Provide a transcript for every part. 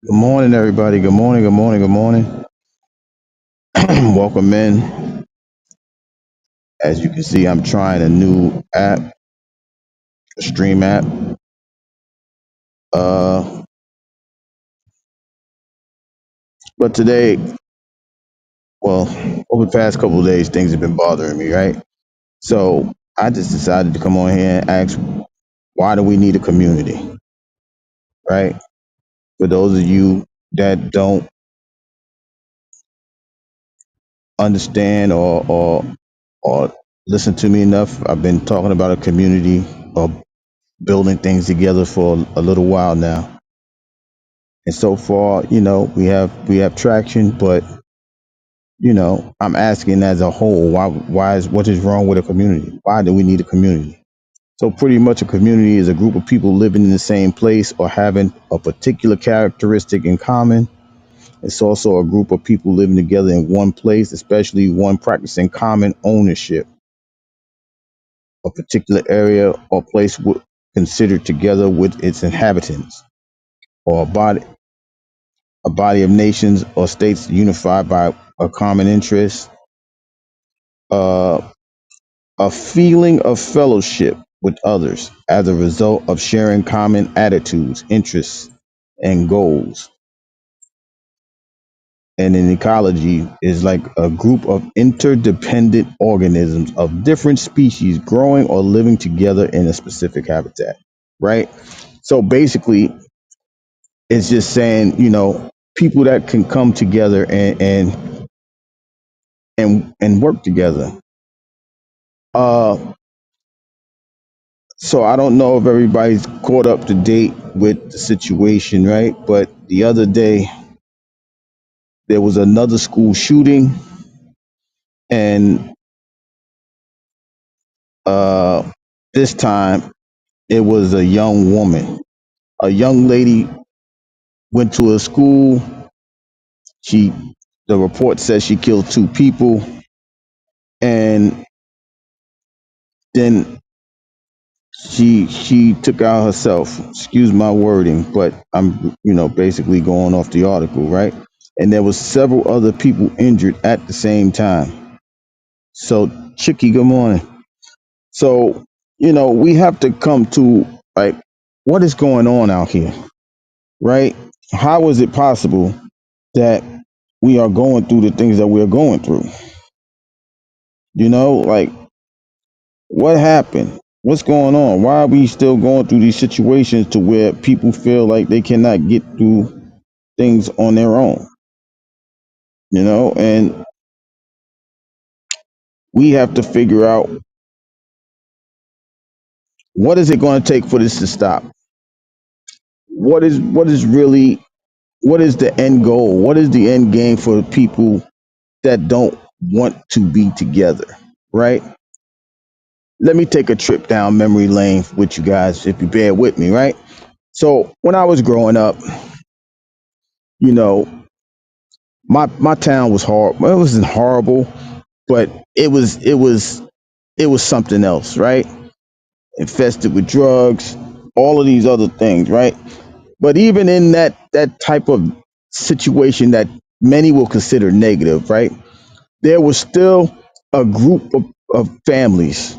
Good morning, everybody. Good morning, good morning, good morning. Welcome in. As you can see, I'm trying a new app, a stream app. Uh, but today, well, over the past couple of days, things have been bothering me, right? So I just decided to come on here and ask, why do we need a community, right? For those of you that don't understand or listen to me enough, I've been talking about a community or building things together for a little while now. And so far, we have traction, but I'm asking as a whole, why is what is wrong with a community? Why do we need a community? So pretty much a community is a group of people living in the same place or having a particular characteristic in common. It's also a group of people living together in one place, especially one practicing common ownership, a particular area or place considered together with its inhabitants, or a body of nations or states unified by a common interest, uh, a feeling of fellowship with others as a result of sharing common attitudes, interests, and goals. And in ecology is like a group of interdependent organisms of different species growing or living together in a specific habitat, right? So basically, it's just saying, people that can come together and work together. So I don't know if everybody's caught up to date with the situation, right? But the other day there was another school shooting, and uh, this time it was a young woman. A young lady went to a school. She, the report says she killed two people, and then she took out herself. Excuse my wording, but I'm basically going off the article, right? And there was several other people injured at the same time. So Chicky, good morning. So we have to come to, like, what is going on out here, right? How is it possible that we are going through the things that we're going through? Like, what happened? What's going on? Why are we still going through these situations to where people feel like they cannot get through things on their own? And we have to figure out, what is it going to take for this to stop? What is the end goal? What is the end game for people that don't want to be together, right? Let me take a trip down memory lane with you guys, if you bear with me, right? So when I was growing up, you know, my town was horrible. It wasn't horrible, but it was something else, right? Infested with drugs, all of these other things, right? But even in that type of situation that many will consider negative, right? There was still a group of families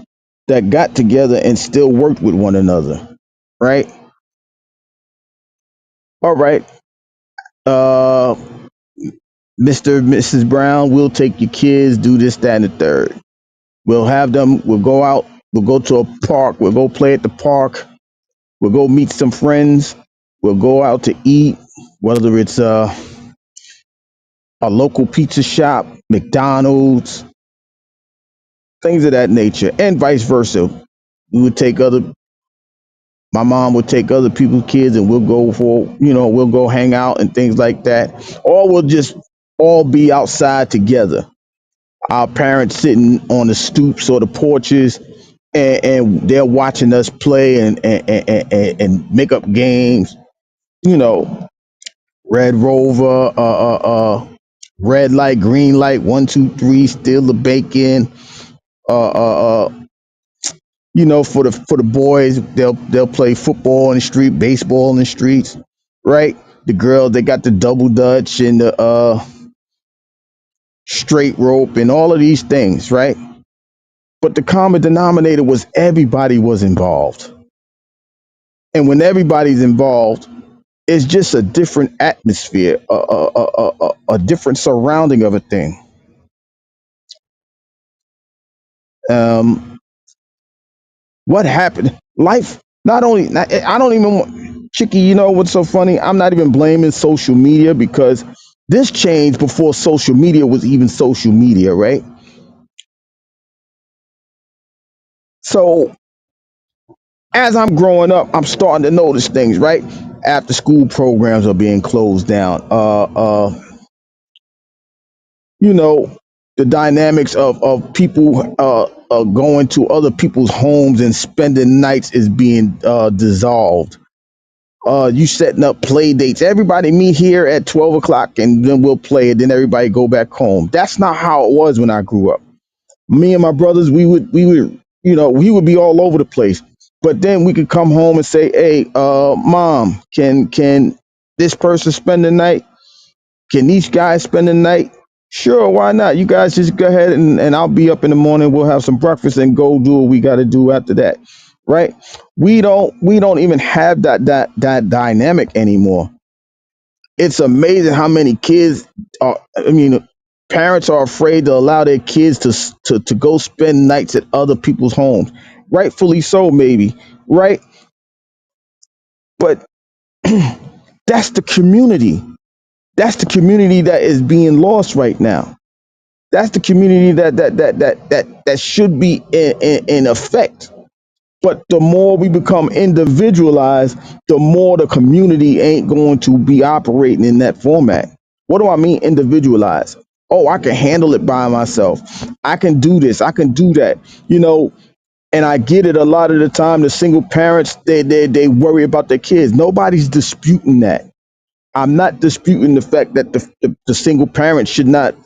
that got together and still worked with one another, right? All right, uh, Mr. and Mrs. Brown, we'll take your kids, do this, that, and the third. We'll have them, we'll go out, we'll go to a park, we'll go play at the park, we'll go meet some friends, we'll go out to eat, whether it's a local pizza shop, McDonald's, things of that nature, and vice versa. We would take my mom would take other people's kids, and we'll go hang out and things like that. Or we'll just all be outside together. Our parents sitting on the stoops or the porches, and they're watching us play and make up games. You know, Red Rover, red light, green light, one, two, three, steal the bacon. Uh, uh, uh, for the boys, they'll play football in the street, baseball in the streets, right? The girls, they got the double dutch and the straight rope and all of these things, right? But the common denominator was everybody was involved. And when everybody's involved, it's just a different atmosphere, a different surrounding of a thing. Um, what happened? Life, not only, I don't even want, Chicky, you know what's so funny? I'm not even blaming social media because this changed before social media was even social media, right? So as I'm growing up, I'm starting to notice things, right? After school programs are being closed down. You know, the dynamics of people going to other people's homes and spending nights is being dissolved. You setting up play dates. Everybody meet here at 12 o'clock and then we'll play it. Then everybody go back home. That's not how it was when I grew up. Me and my brothers, we would be all over the place. But then we could come home and say, "Hey, mom, can this person spend the night? Can these guys spend the night?" Sure, why not? You guys just go ahead and I'll be up in the morning. We'll have some breakfast and go do what we got to do after that, right? We don't even have that dynamic anymore. It's amazing how many kids are. I mean, parents are afraid to allow their kids to go spend nights at other people's homes. Rightfully so, maybe, right? But that's the community. That's the community that is being lost right now. That's the community that should be in effect. But the more we become individualized, the more the community ain't going to be operating in that format. What do I mean individualized? Oh, I can handle it by myself. I can do this. I can do that. You know, and I get it a lot of the time. The single parents, they worry about their kids. Nobody's disputing that. I'm not disputing the fact that the single parent should not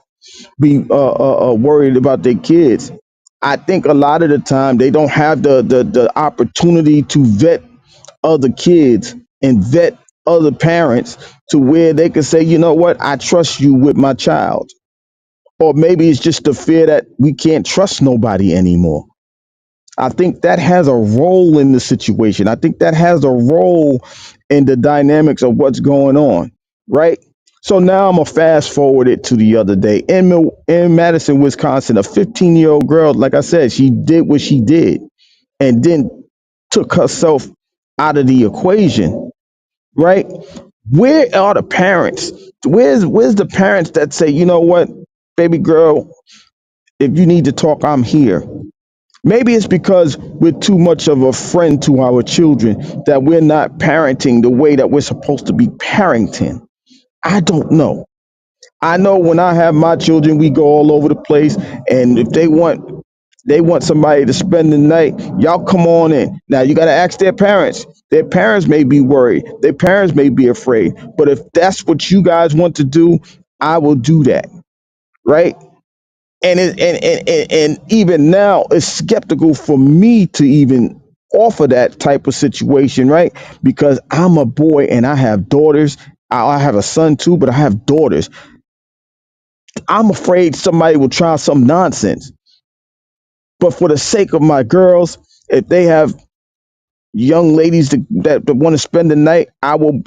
be worried about their kids. I think a lot of the time they don't have the opportunity to vet other kids and vet other parents to where they can say, you know what, I trust you with my child. Or maybe it's just the fear that we can't trust nobody anymore. I think that has a role in the situation. I think that has a role in the dynamics of what's going on, right? So now I'm gonna fast forward it to the other day in Madison, Wisconsin. A 15-year-old girl, like I said, she did what she did, and then took herself out of the equation, right? Where are the parents? Where's the parents that say, you know what, baby girl, if you need to talk, I'm here. Maybe it's because we're too much of a friend to our children that we're not parenting the way that we're supposed to be parenting. I don't know. I know when I have my children, we go all over the place, and if they want somebody to spend the night, y'all come on in. Now you got to ask their parents. Their parents may be worried. Their parents may be afraid. But if that's what you guys want to do, I will do that, right? And even now it's skeptical for me to even offer that type of situation, right? Because I'm a boy and I have daughters. I have a son too, but I have daughters. I'm afraid somebody will try some nonsense. But for the sake of my girls, if they have young ladies that want to spend the night, I will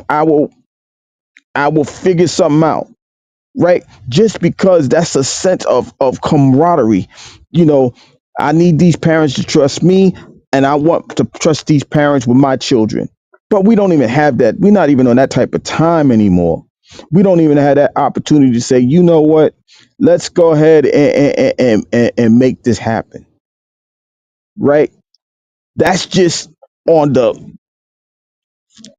figure something out, right? Just because that's a sense of camaraderie. You know, I need these parents to trust me, and I want to trust these parents with my children. But we don't even have that. We're not even on that type of time anymore. We don't even have that opportunity to say, you know what, let's go ahead and make this happen, right? That's just on the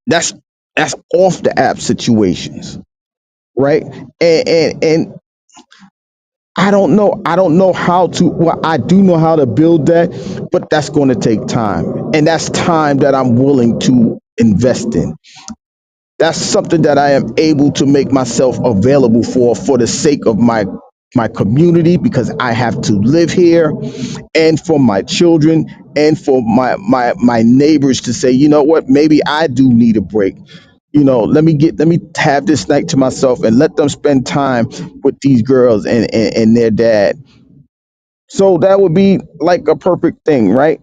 that's that's off the app situations, right? And I don't know how to, well, I do know how to build that, but that's going to take time. And that's time that I'm willing to invest in. That's something that I am able to make myself available for the sake of my community, because I have to live here, and for my children, and for my neighbors to say, you know what, maybe I do need a break. Let me have this night to myself and let them spend time with these girls and their dad. So that would be like a perfect thing, right?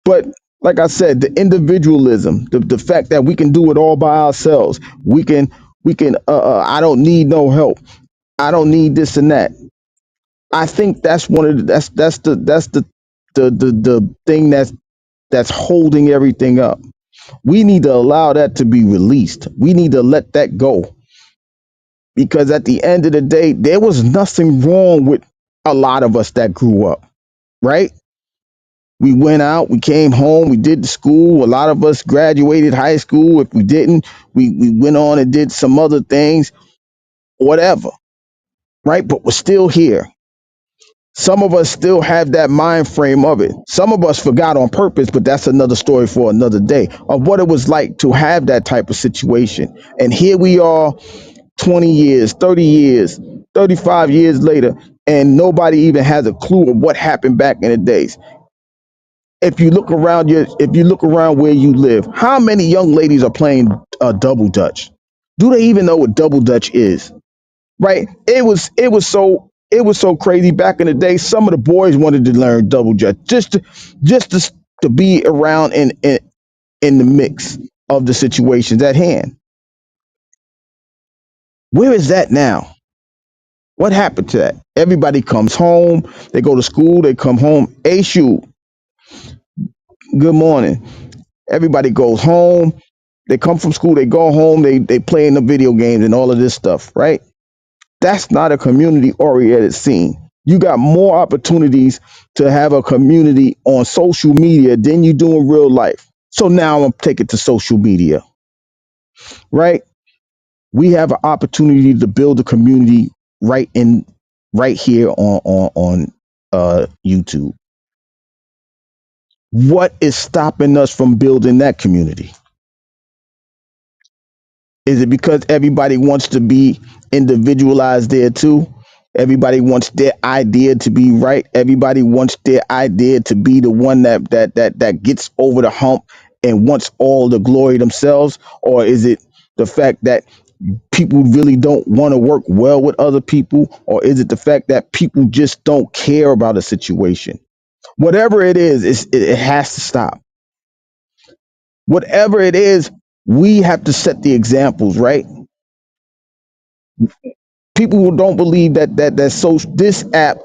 But like I said, the individualism, the fact that we can do it all by ourselves, we can I don't need no help. I don't need this and that. I think that's one of the, that's the thing that's holding everything up. We need to allow that to be released. We need to let that go, because at the end of the day, there was nothing wrong with a lot of us that grew up, right? We went out, we came home, we did the school. A lot of us graduated high school. If we didn't, we went on and did some other things, whatever, right? But we're still here. Some of us still have that mind frame of it. Some of us forgot on purpose, but that's another story for another day, of what it was like to have that type of situation. And here we are 20 years, 30 years, 35 years later, and nobody even has a clue of what happened back in the days. If you look around where you live, how many young ladies are playing double dutch? Do they even know what double dutch is? Right? It was so crazy back in the day. Some of the boys wanted to learn double dutch just to be around in the mix of the situations at hand. Where is that now? What happened to that? Everybody comes home, they go to school, they come home. Hey, shoot, good morning. Everybody goes home. They come from school, they go home, they play in the video games and all of this stuff, right? That's not a community oriented scene. You got more opportunities to have a community on social media than you do in real life. So now I'm gonna take it to social media, right? We have an opportunity to build a community right here on YouTube. What is stopping us from building that community? Is it because everybody wants to be individualized there too? Everybody wants their idea to be right. Everybody wants their idea to be the one that gets over the hump and wants all the glory themselves, or is it the fact that people really don't want to work well with other people, or is it the fact that people just don't care about a situation? Whatever it is, it has to stop. Whatever it is, we have to set the examples, right? People who don't believe that this app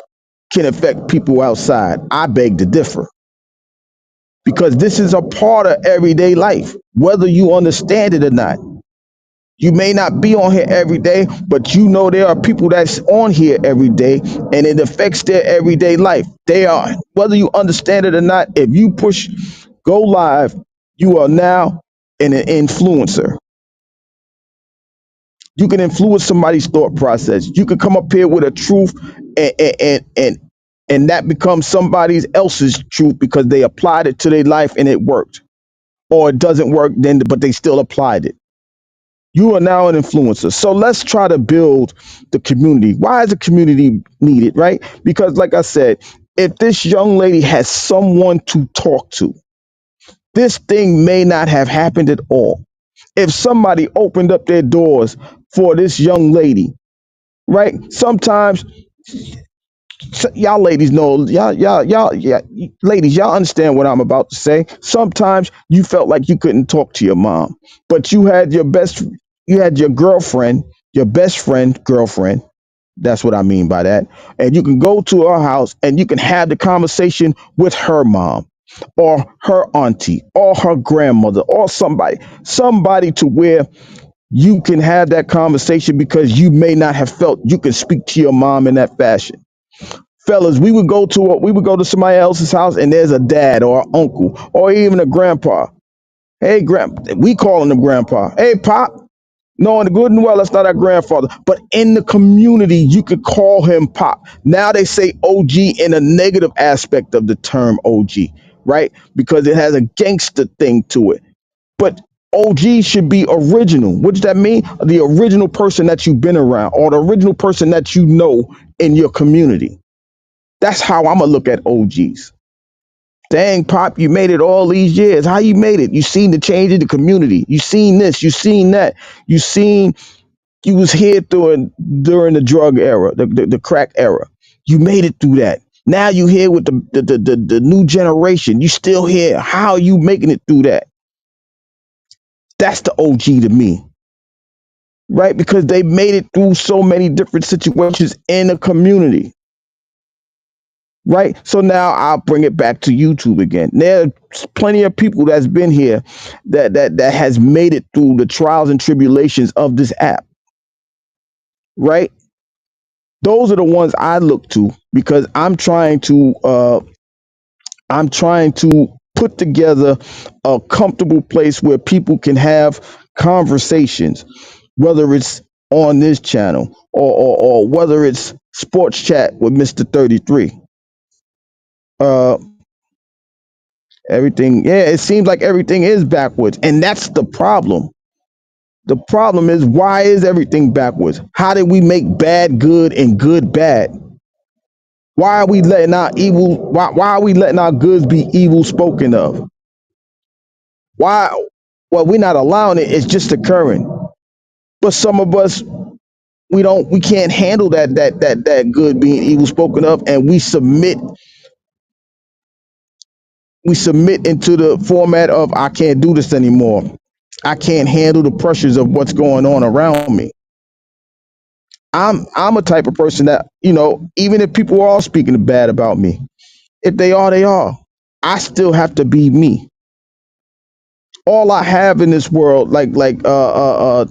can affect people outside, I beg to differ, because this is a part of everyday life, whether you understand it or not. You may not be on here every day, but you know there are people that's on here every day, and it affects their everyday life. They are, whether you understand it or not, if you push go live, you are now an influencer. You can influence somebody's thought process. You can come up here with a truth, and that becomes somebody else's truth because they applied it to their life and it worked. Or it doesn't work then, but they still applied it. You are now an influencer. So let's try to build the community. Why is the community needed, right? Because like I said, if this young lady has someone to talk to, this thing may not have happened at all. If somebody opened up their doors for this young lady, right? Sometimes y'all ladies know, yeah, ladies, y'all understand what I'm about to say. Sometimes you felt like you couldn't talk to your mom, but you had your girlfriend, your best friend, girlfriend. That's what I mean by that. And you can go to her house and you can have the conversation with her mom or her auntie or her grandmother or somebody to where you can have that conversation because you may not have felt you could speak to your mom in that fashion. Fellas, we would go to somebody else's house and there's a dad or an uncle or even a grandpa. Hey, we calling him grandpa. Hey, pop. No, in the good and well, that's not our grandfather. But in the community, you could call him pop. Now they say OG in a negative aspect of the term OG, right? Because it has a gangster thing to it. But OG should be original. What does that mean? The original person that you've been around or the original person that you know in your community. That's how I'm gonna look at OGs. Dang, Pop, you made it all these years. How you made it? You seen the change in the community. You seen this. You seen that. You seen you was here during the drug era, the crack era. You made it through that. Now you here with the new generation. You still here. How are you making it through that? That's the OG to me, right? Because they made it through so many different situations in the community, right? So now I'll bring it back to YouTube again. There's plenty of people that's been here that has made it through the trials and tribulations of this app, right? Those are the ones I look to because I'm trying to put together a comfortable place where people can have conversations, whether it's on this channel or whether it's sports chat with Mr. 33. Uh, everything, yeah, it seems like everything is backwards, and that's the problem. The problem is, why is everything backwards? How did we make bad good and good bad? Why are we letting our evil? Why are we letting our goods be evil spoken of? Why? Well, we're not allowing it. It's just occurring. But some of us, we can't handle that good being evil spoken of, and we submit into the format of I can't do this anymore. I can't handle the pressures of what's going on around me. I'm a type of person that, even if people are all speaking bad about me, if they are, they are. I still have to be me. All I have in this world, the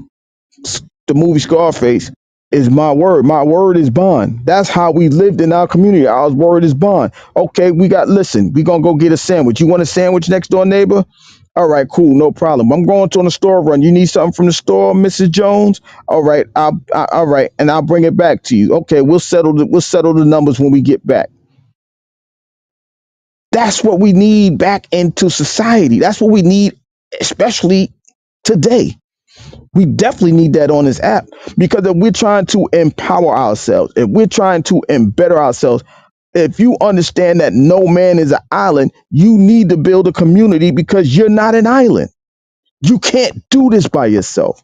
movie Scarface, is my word. My word is bond. That's how we lived in our community. Our word is bond. Okay, listen, we gonna go get a sandwich. You want a sandwich, next door neighbor? All right, cool, no problem. I'm going to on the store run. You need something from the store, Mrs. Jones? All right, all right, and I'll bring it back to you. Okay, we'll settle the numbers when we get back. That's what we need back into society. That's what we need, especially today. We definitely need that on this app because if we're trying to empower ourselves, if we're trying to better ourselves, if you understand that no man is an island, you need to build a community because you're not an island. You can't do this by yourself,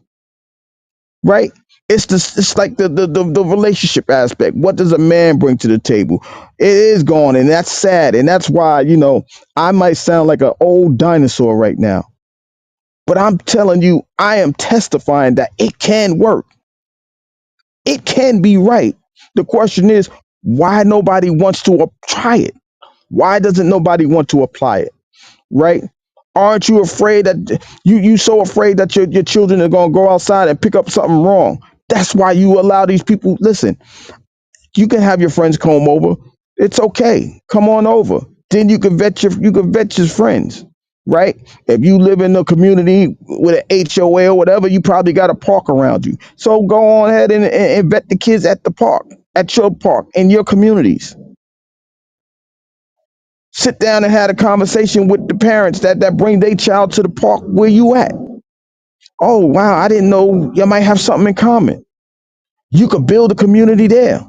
right? It's like the relationship aspect. What does a man bring to the table? It is gone, and that's sad, and that's why I might sound like an old dinosaur right now, but I'm telling you, I am testifying that it can work. It can be right. The question is, why nobody wants to try it? Why doesn't nobody want to apply it? Right? Aren't you afraid that you so afraid that your children are gonna go outside and pick up something wrong? That's why you allow these people. Listen, you can have your friends come over. It's okay. Come on over. Then you can vet your friends, right? If you live in a community with an HOA or whatever, you probably got a park around you. So go on ahead and vet the kids at the park, at your park, in your communities. Sit down and have a conversation with the parents that bring their child to the park where you at. Oh wow, I didn't know you might have something in common. You could build a community there.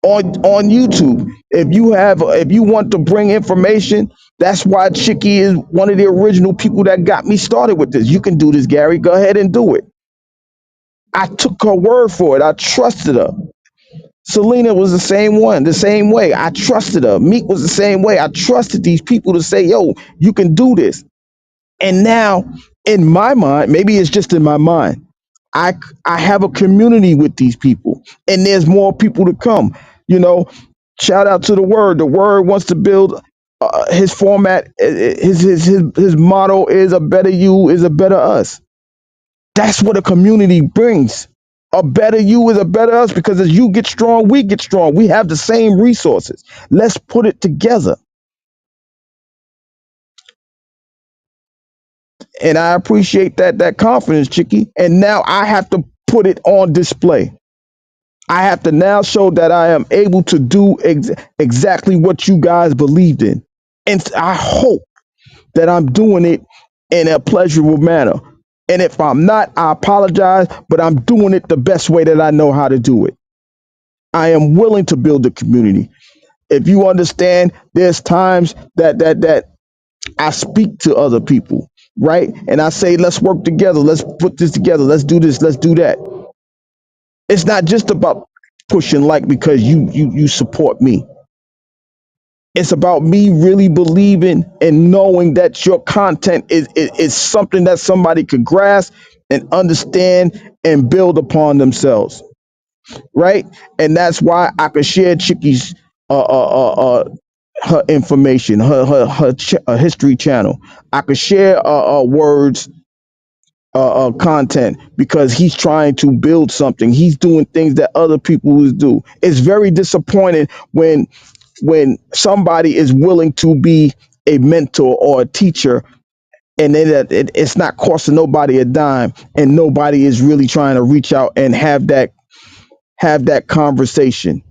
On YouTube. If you want to bring information, that's why Chicky is one of the original people that got me started with this. You can do this, Gary. Go ahead and do it. I took her word for it. I trusted her. Selena was the same one, the same way. I trusted her. Meek was the same way. I trusted these people to say, yo, you can do this. And now, in my mind, maybe it's just in my mind, I I have a community with these people, and there's more people to come. You know, shout out to the word. The word wants to build his format. His motto is a better you is a better us. That's what a community brings. A better you is a better us because as you get strong, we get strong. We have the same resources. Let's put it together. And I appreciate that confidence, Chicky. And now I have to put it on display. I have to now show that I am able to do exactly what you guys believed in. And I hope that I'm doing it in a pleasurable manner. And if I'm not, I apologize, but I'm doing it the best way that I know how to do it. I am willing to build a community. If you understand, there's times that I speak to other people, right? And I say, let's work together. Let's put this together. Let's do this. Let's do that. It's not just about pushing like because you support me. It's about me really believing and knowing that your content is something that somebody could grasp and understand and build upon themselves, right? And that's why I could share Chicky's her information, her history channel. I could share words, content because he's trying to build something. He's doing things that other people would do. It's very disappointing when somebody is willing to be a mentor or a teacher and then it's not costing nobody a dime and nobody is really trying to reach out and have that conversation.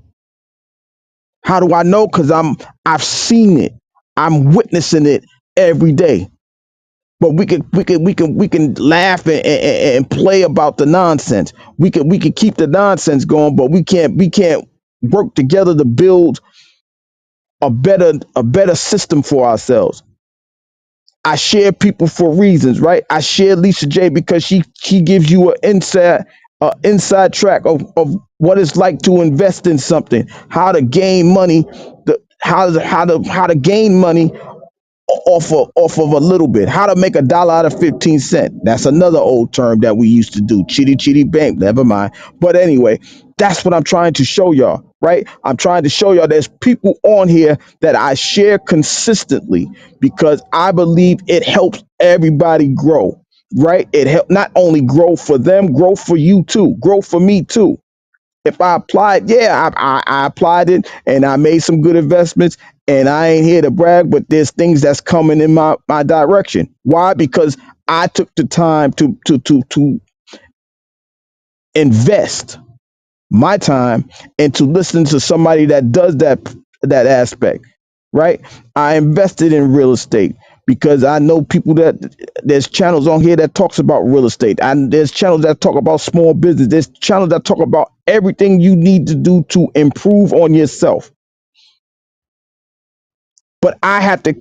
How do I know? Because I've seen it. I'm witnessing it every day. But we can laugh and play about the nonsense. We can keep the nonsense going, but we can't work together to build a better system for ourselves. I share people for reasons, right? I share Lisa J because she gives you inside track of what it's like to invest in something, how to gain money, how to gain money off of a little bit. How to make a dollar out of 15 cents. That's another old term that we used to do. Chitty chitty bank. Never mind. But anyway, that's what I'm trying to show y'all, right? I'm trying to show y'all there's people on here that I share consistently because I believe it helps everybody grow, right? It help not only grow for them, grow for you too, grow for me too. If I applied, yeah, I applied it and I made some good investments. And I ain't here to brag, but there's things that's coming in my direction. Why? Because I took the time to invest my time and to listen to somebody that does that aspect, right? I invested in real estate because I know people that there's channels on here that talks about real estate, and there's channels that talk about small business. There's channels that talk about everything you need to do to improve on yourself. But I had to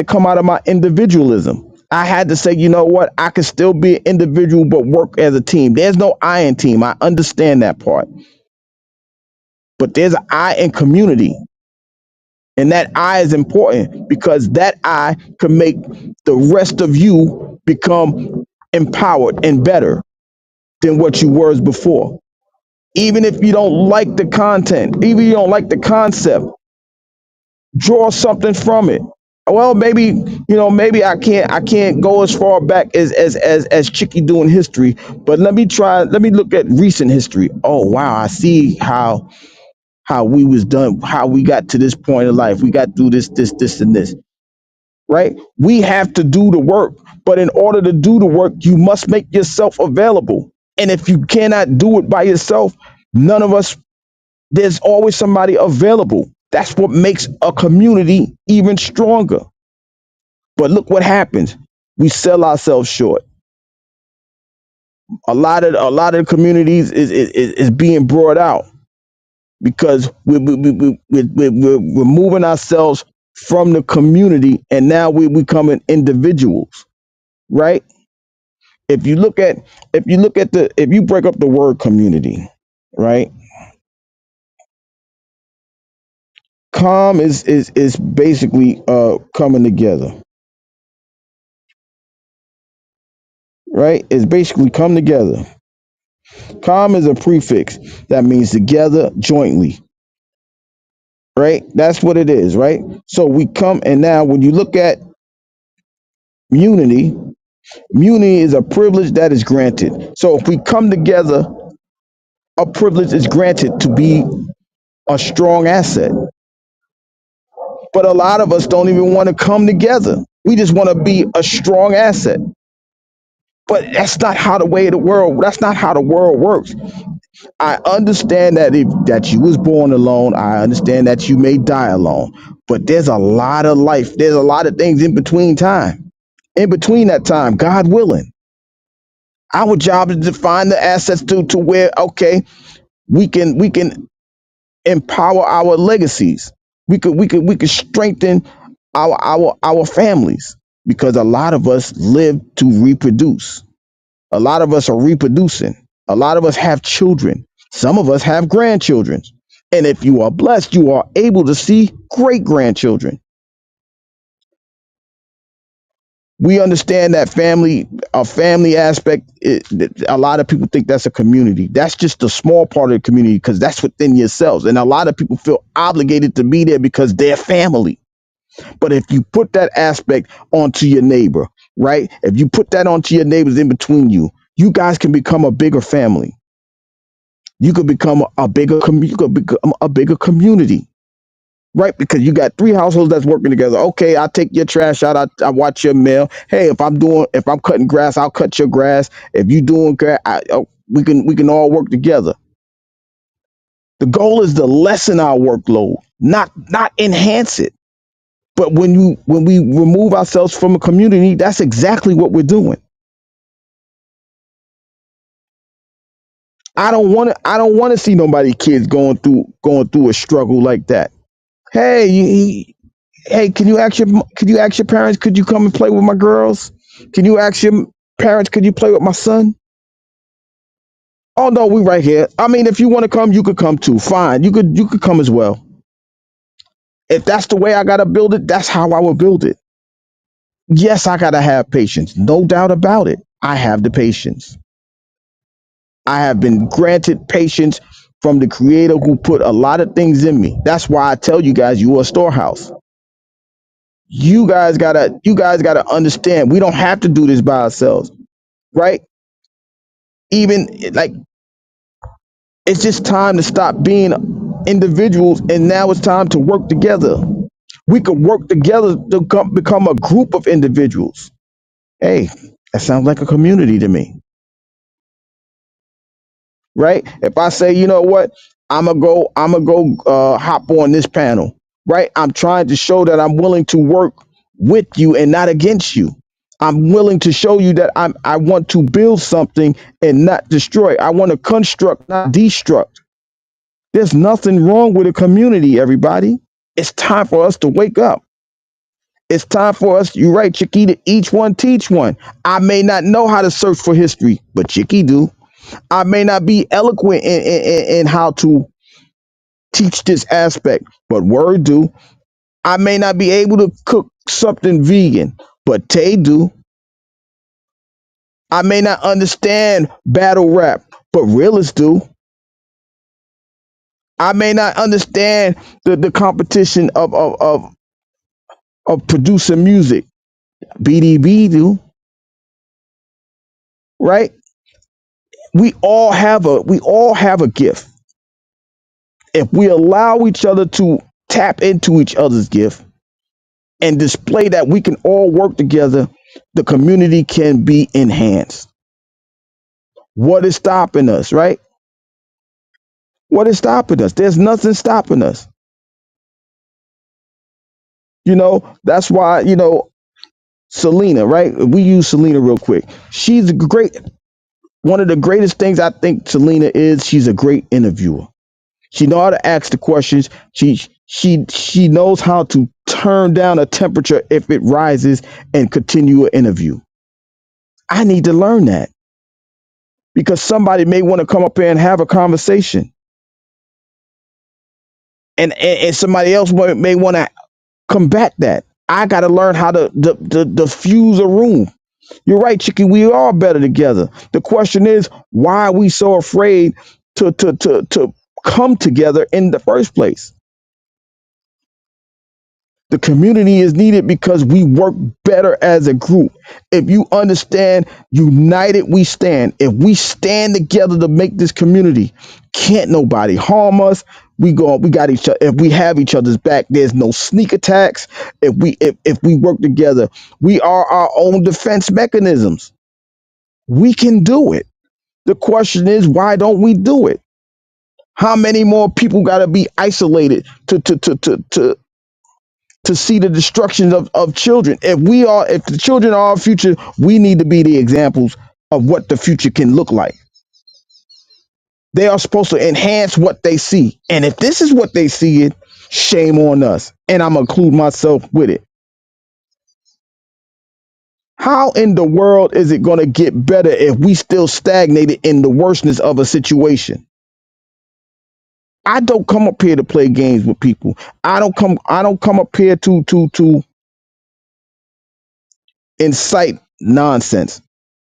come out of my individualism. I had to say, you know what? I can still be an individual but work as a team. There's no I in team. I understand that part. But there's an I in community. And that I is important because that I can make the rest of you become empowered and better than what you were before. Even if you don't like the content, even if you don't like the concept, draw something from it. Well, maybe I can't go as far back as Chicky doing history, but let me look at recent history. Oh wow, I see how we was done, how we got to this point in life. We got through this and this, right? We have to do the work, but in order to do the work, you must make yourself available. And if you cannot do it by yourself, none of us, there's always somebody available. That's what makes a community even stronger. But look what happens. We sell ourselves short. A lot of communities is being brought out because we're moving ourselves from the community and now we're becoming individuals, right? If you break up the word community, right? Calm is basically coming together, right? It's basically come together. Calm is a prefix that means together jointly, right? That's what it is, right? So we come, and now when you look at unity, unity is a privilege that is granted. So if we come together, a privilege is granted to be a strong asset. But a lot of us don't even want to come together. We just want to be a strong asset. But that's not how the way of the world. That's not how the world works. I understand that you was born alone. I understand that you may die alone. But there's a lot of life. There's a lot of things in between time. In between that time, God willing. Our job is to find the assets to where okay, we can empower our legacies. We could strengthen our families, because a lot of us live to reproduce. A lot of us are reproducing. A lot of us have children. Some of us have grandchildren. And if you are blessed, you are able to see great grandchildren. We understand that a family aspect, a lot of people think that's a community. That's just a small part of the community, because that's within yourselves. And a lot of people feel obligated to be there because they're family. But if you put that aspect onto your neighbor, right? If you put that onto your neighbors in between you, you guys can become a bigger family. You could become you could become a bigger community, right? Because you got three households that's working together. Okay, I take your trash out. I watch your mail. Hey, if I'm cutting grass, I'll cut your grass. If you doing grass, we can all work together. The goal is to lessen our workload, not enhance it. But when we remove ourselves from a community, that's exactly what we're doing. I don't want to see nobody kids going through a struggle like that. Hey, hey, can you ask your parents, could you come and play with my girls? Can you ask your parents, could you play with my son? Oh no, we right here. I mean, if you want to come, you could come too. Fine, you could come as well. If that's the way I gotta build it, that's how I will build it. Yes, I gotta have patience, no doubt about it. I have the patience. I have been granted patience from the creator who put a lot of things in me. That's why I tell you guys, you are a storehouse. You guys gotta understand, we don't have to do this by ourselves, right? Even like, it's just time to stop being individuals, and now it's time to work together. We could work together to become a group of individuals. Hey, that sounds like a community to me, right? If I say, you know what, I'm gonna go hop on this panel, right? I'm trying to show that I'm willing to work with you and not against you. I'm willing to show you that I want to build something and not destroy. I want to construct, not destruct. There's nothing wrong with a community, everybody. It's time for us to wake up. It's time for us, you're right, Chiquita, each one teach one. I may not know how to search for history, but Chicky do. I may not be eloquent in how to teach this aspect, but Word do. I may not be able to cook something vegan, but Tay do. I may not understand battle rap, but realists do. I may not understand the competition of producing music. BDB do, right? We all have a gift. If we allow each other to tap into each other's gift and display that we can all work together, the community can be enhanced. What is stopping us, right? What is stopping us? There's nothing stopping us. That's why, Selena, right? We use Selena real quick. She's a great, one of the greatest things I think Selena is, she's a great interviewer. She know how to ask the questions. She knows how to turn down a temperature if it rises and continue an interview. I need to learn that, because somebody may want to come up here and have a conversation, and somebody else may want to combat that. I got to learn how to diffuse a room. You're right, Chicky. We are better together. The question is, why are we so afraid to come together in the first place? The community is needed because we work better as a group. If you understand, united we stand. If we stand together to make this community, can't nobody harm us. We got each other. If we have each other's back, there's no sneak attacks. If we work together, we are our own defense mechanisms. We can do it. The question is, why don't we do it? How many more people got to be isolated to see the destruction of children? If the children are our future, we need to be the examples of what the future can look like. They are supposed to enhance what they see. And if this is what they see, Shame on us. And I'm going to include myself with it. How in the world is it going to get better if we still stagnated in the worstness of a situation? I don't come up here to play games with people. I don't come up here to incite nonsense.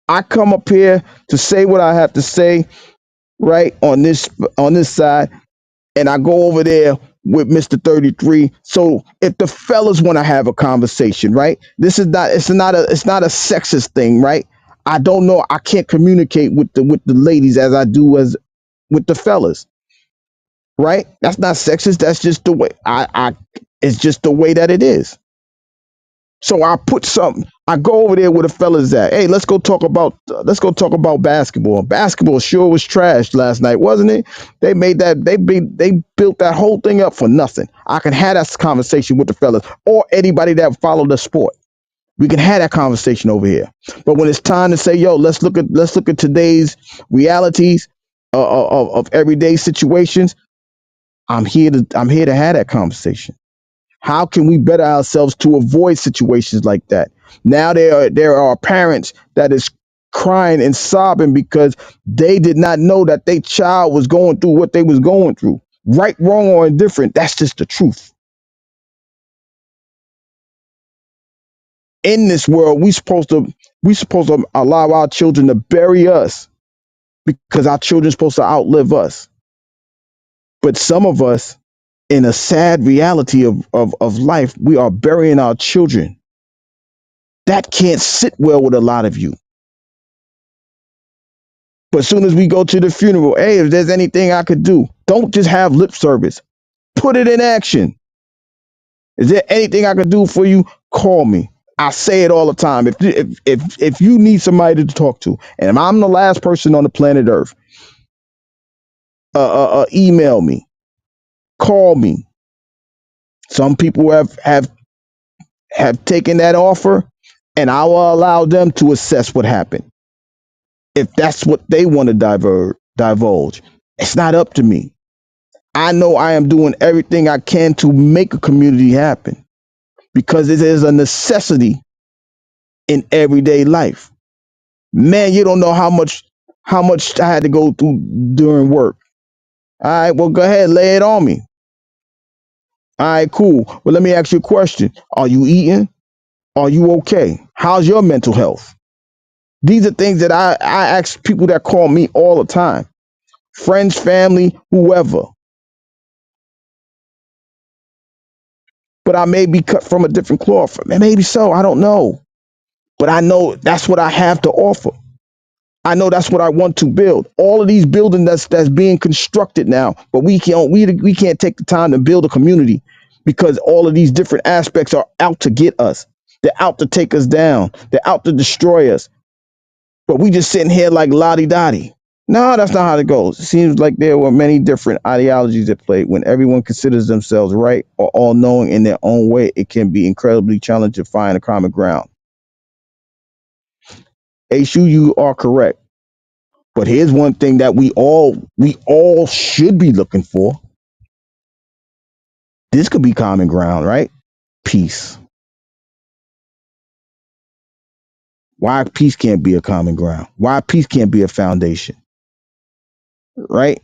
I come up here to say what I have to say, right, on this side, and I go over there with Mr. 33. So if the fellas want to have a conversation, right? This is not it's not a sexist thing, right? I don't know. I can't communicate with the ladies as I do as with the fellas, right? That's not sexist. That's just the way I it's just the way that it is. So I put something. I go over there where the fellas at. Hey, let's go talk about basketball. Basketball sure was trash last night, wasn't it? They made that. They built that whole thing up for nothing. I can have that conversation with the fellas or anybody that follow the sport. We can have that conversation over here. But when it's time to say, yo, let's look at today's realities of everyday situations. I'm here to have that conversation. How can we better ourselves to avoid situations like that? Now there are parents that is crying and sobbing because they did not know that their child was going through what they was going through. Right, wrong, or indifferent. That's just the truth. In this world, we supposed to allow our children to bury us because our children's supposed to outlive us. But some of us, in a sad reality of life, we are burying our children. That can't sit well with a lot of you. But as soon as we go to the funeral, hey, if there's anything I could do, don't just have lip service. Put it in action. Is there anything I could do for you? Call me. I say it all the time. If you need somebody to talk to, and if I'm the last person on the planet Earth, email me, call me. Some people have taken that offer, and I will allow them to assess what happened. If that's what they want to divulge, it's not up to me. I know I am doing everything I can to make a community happen because it is a necessity in everyday life. Man, you don't know how much I had to go through during work. All right, well, go ahead, lay it on me. All right, cool. Well, let me ask you a question. Are you eating? Are you okay? How's your mental health? These are things that I ask people that call me all the time. Friends, family, whoever. But I may be cut from a different cloth. Maybe so. I don't know. But I know that's what I have to offer. I know that's what I want to build. All of these buildings that's being constructed now, but we can't take the time to build a community because all of these different aspects are out to get us. They're out to take us down. They're out to destroy us. But we just sitting here like lottie dottie. No, that's not how it goes. It seems like there were many different ideologies at play. When everyone considers themselves right or all knowing in their own way, it can be incredibly challenging to find a common ground. Ashu, you are correct. But here's one thing that we all should be looking for. This could be common ground, right? Peace. Why peace can't be a common ground? Why peace can't be a foundation, right?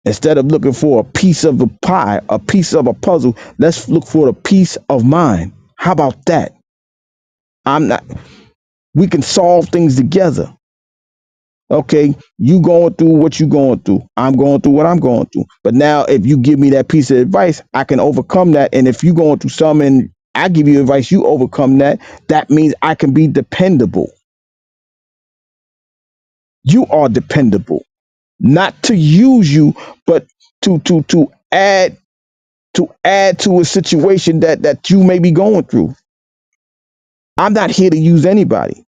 Instead of looking for a piece of a pie, a piece of a puzzle, let's look for a piece of mind. How about that? I'm not We can solve things together. Okay, you going through what you going through. I'm going through what I'm going through. But now if you give me that piece of advice, I can overcome that. And if you going through something and I give you advice, you overcome that. That means I can be dependable. You are dependable. Not to use you, but to add to a situation that you may be going through. I'm not here to use anybody.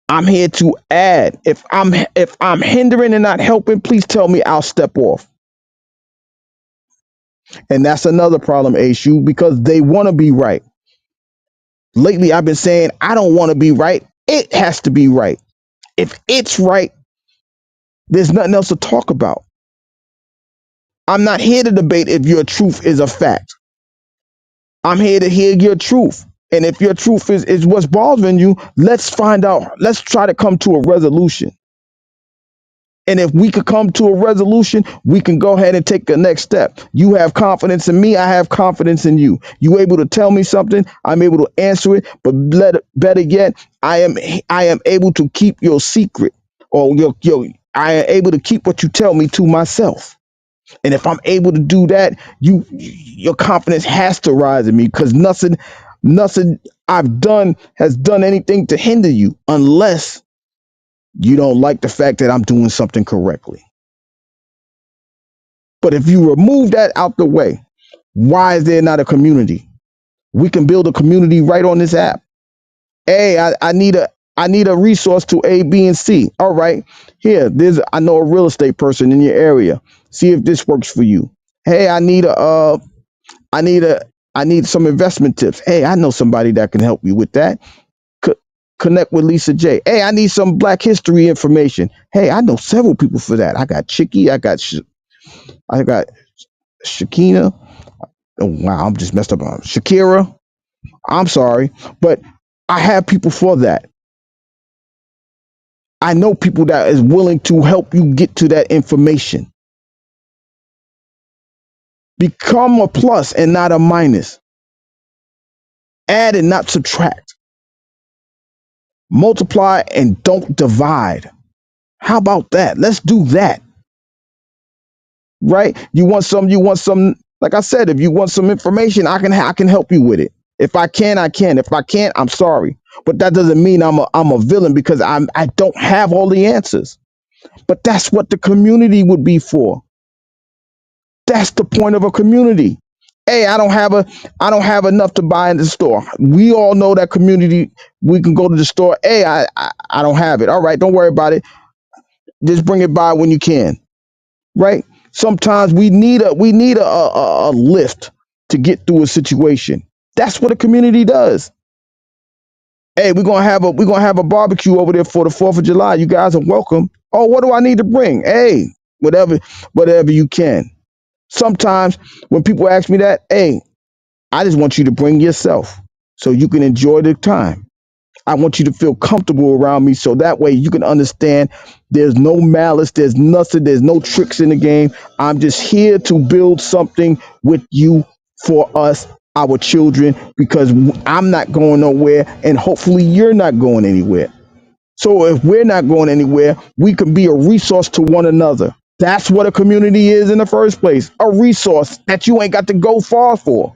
I'm here to add. If I'm hindering and not helping, please tell me. I'll step off. And that's another problem, HU, because they want to be right. Lately, I've been saying I don't want to be right. It has to be right. If it's right, there's nothing else to talk about. I'm not here to debate if your truth is a fact. I'm here to hear your truth. And if your truth is what's bothering you, let's find out. Let's try to come to a resolution. And if we could come to a resolution, we can go ahead and take the next step. You have confidence in me. I have confidence in you. You able to tell me something? I'm able to answer it. But better yet, I am able to keep your secret, or your I am able to keep what you tell me to myself. And if I'm able to do that, your confidence has to rise in me, because nothing I've done has done anything to hinder you, unless you don't like the fact that I'm doing something correctly. But if you remove that out the way, why is there not a community? We can build a community right on this app. Hey, I need a resource to A, B, and C. All right, here, I know a real estate person in your area. See if this works for you. Hey, I need a I need some investment tips. Hey, I know somebody that can help you with that. Co- Connect with Lisa J. Hey, I need some Black history information. Hey, I know several people for that. I got Chicky. I got Shakina. Oh wow, I'm just messed up on Shakira. I'm sorry, but I have people for that. I know people that is willing to help you get to that information. Become a plus and not a minus. Add and not subtract. Multiply and don't divide. How about that? Let's do that. Right? You want some, like I said, if you want some information, I can help you with it. If I can, I can. If I can't, I'm sorry. But that doesn't mean I'm a villain, because I don't have all the answers. But that's what the community would be for. That's the point of a community. Hey, I don't have enough to buy in the store. We all know that community. We can go to the store. Hey, I don't have it. All right, don't worry about it. Just bring it by when you can. Right? Sometimes we need a lift to get through a situation. That's what a community does. Hey, we're gonna have a barbecue over there for the 4th of July. You guys are welcome. Oh, what do I need to bring? Hey, whatever you can. Sometimes when people ask me that, hey, I just want you to bring yourself so you can enjoy the time. I want you to feel comfortable around me, so that way you can understand there's no malice, there's nothing, there's no tricks in the game. I'm just here to build something with you, for us, our children, because I'm not going nowhere, and hopefully you're not going anywhere. So if we're not going anywhere, we can be a resource to one another. That's what a community is in the first place, a resource that you ain't got to go far for.